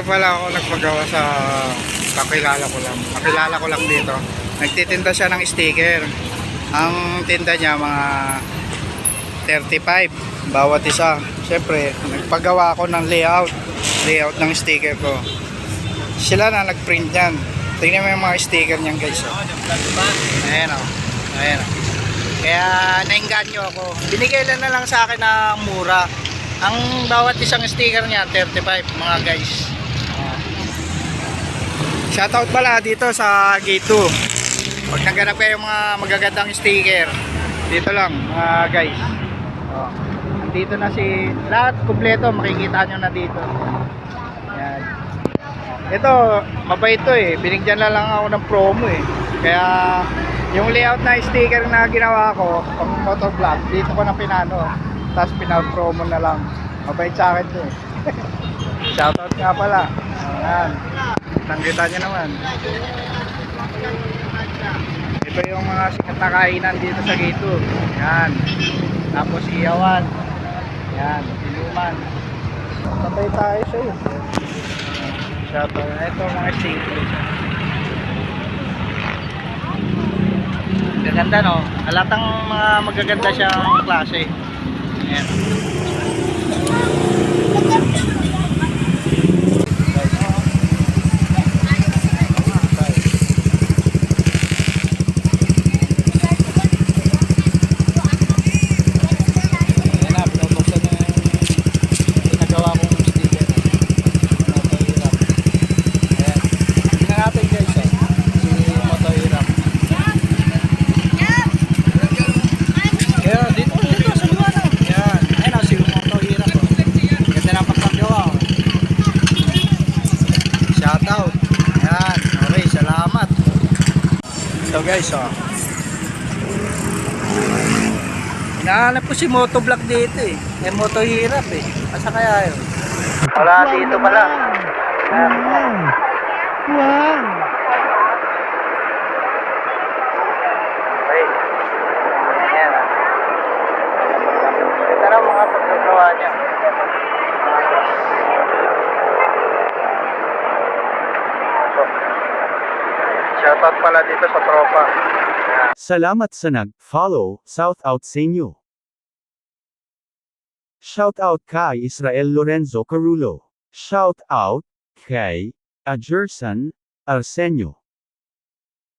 pala ako nagpagawa sa kakilala ko lang. Kakilala ko lang dito. Nagtitinda siya ng sticker. Ang tinda niya mga 35 bawat isa. Siyempre, nagpagawa ako ng layout ng sticker ko. Sila na nagprint yan. Tingnan mo yung mga sticker niyan, guys. Ayan o. Ayan o. Kaya nainganyo ako. Binigay lang na lang sa akin na mura. Ang bawat isang sticker niya 35 mga guys. Shoutout pala dito sa Gate 2. Pag naghanap kayo mga magagandang sticker, dito lang mga guys. Dito na si lahat kumpleto, makikita nyo na dito. Yan. Ito, mabait to eh. Binigyan na lang ako ng promo eh. Kaya yung layout na sticker na ginawa ko pang motovlog, dito ko na pinano. Tapos pinapromo na lang. Mabait sa akin to eh. Shoutout nga pala. Ayan. Nakita nyo naman. Ito yung mga sikat na kainan dito sa Gate 2. Yan. Tapos iyawan. Yan. Inuman. Patay tayo siya eh. Shoutout. Ito mga sticker. Gaganda no? Halatang mga magaganda siyang klase. Ayan. So guys, hinahanap ko si Motovlog dito eh. May moto hirap eh. Asa kaya yun? Wala dito pala. Wow. Okay. Ayan. Ito na mga pagkagawa niya. Shoutout pala dito sa tropa. Salamat sa nag-follow, shoutout sa inyo. Shoutout kay Israel Lorenzo Carulo. Shoutout kay Ajerson Arsenio.